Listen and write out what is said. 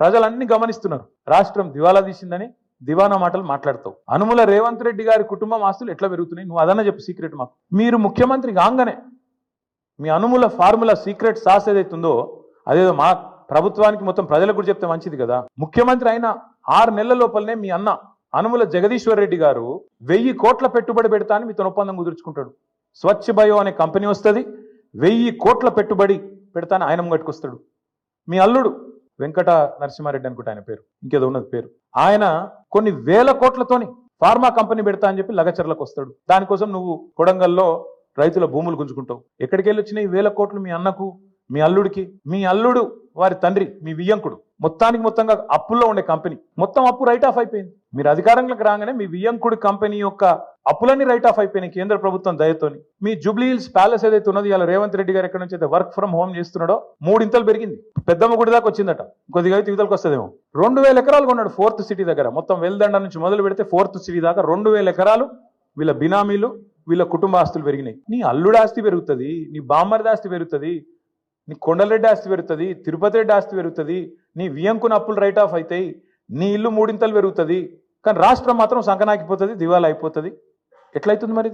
ప్రజలన్నీ గమనిస్తున్నారు. రాష్ట్రం దివాలా తీసిందని దివానా మాటలు మాట్లాడతావు. అనుముల రేవంత్ రెడ్డి గారి కుటుంబం ఆస్తులు ఎట్లా పెరుగుతున్నాయి నువ్వు అదన్నా చెప్పు సీక్రెట్ మాకు. మీరు ముఖ్యమంత్రి కాగానే మీ అనుముల ఫార్ములా సీక్రెట్ సాస్ ఏదైతుందో అదేదో మా ప్రభుత్వానికి మొత్తం ప్రజలకు కూడా చెప్తే మంచిది కదా. ముఖ్యమంత్రి అయిన 6 నెలల లోపలనే మీ అన్న అనుముల జగదీశ్వర్ రెడ్డి గారు 1000 కోట్ల పెట్టుబడి పెడతా అని మీతో ఒప్పందం కుదుర్చుకుంటాడు. స్వచ్ఛ బయో అనే కంపెనీ వస్తుంది, 1000 కోట్ల పెట్టుబడి పెడతాను ఆయన ముంగట్టుకొస్తాడు. మీ అల్లుడు వెంకట నరసింహారెడ్డి అనుకుంటా ఆయన పేరు, ఇంకేదో ఉన్నది పేరు, ఆయన కొన్ని వేల కోట్లతోని ఫార్మా కంపెనీ పెడతా అని చెప్పి లగచర్లకు వస్తాడు. దానికోసం నువ్వు కొడంగల్లో రైతుల భూములు గుంజుకుంటావు. ఎక్కడికి వెళ్ళి వచ్చినాయి 1000 కోట్లు మీ అన్నకు మీ అల్లుడికి? మీ అల్లుడు వారి తండ్రి మీ వియ్యంకుడు మొత్తంగా అప్పుల్లో ఉండే కంపెనీ మొత్తం అప్పు రైట్ ఆఫ్ అయిపోయింది. మీరు అధికారంలోకి రాగానే మీ వియ్యంకుడి కంపెనీ యొక్క అప్పులన్నీ రైట్ ఆఫ్ అయిపోయినాయి కేంద్ర ప్రభుత్వం దయతోని. మీ జూబ్లీ హిల్స్ ప్యాలెస్ ఏదైతే ఉన్నది ఇలా రేవంత్ రెడ్డి గారు ఎక్కడి నుంచి అయితే వర్క్ ఫ్రం హోమ్ చేస్తున్నాడో 3 ఇంతలు పెరిగింది. పెద్దమ్మ గుడి దాకా వచ్చిందట, కొద్దిగా అయితే ఇవతలకు వస్తుందేమో. 2000 ఎకరాలు కొన్నాడు 4th సిటీ దగ్గర. మొత్తం వెల్దండ నుంచి మొదలు పెడితే 4th సిటీ దాకా 2000 ఎకరాలు వీళ్ళ బినామీలు వీళ్ళ కుటుంబ ఆస్తులు పెరిగినాయి. నీ అల్లుడు ఆస్తి పెరుగుతుంది, నీ బామ్మర్ది ఆస్తి పెరుగుతుంది, నీ కొండలరెడ్డి ఆస్తి పెరుగుతుంది, తిరుపతి రెడ్డి ఆస్తి పెరుగుతుంది, నీ వియంకున అప్పులు రైట్ ఆఫ్ అవుతాయి, నీ ఇల్లు 3 ఇంతలు పెరుగుతుంది. కానీ రాష్ట్రం మాత్రం సంకనాకిపోతుంది, దివాలా అయిపోతుంది. ఎట్లయితుంది మరి?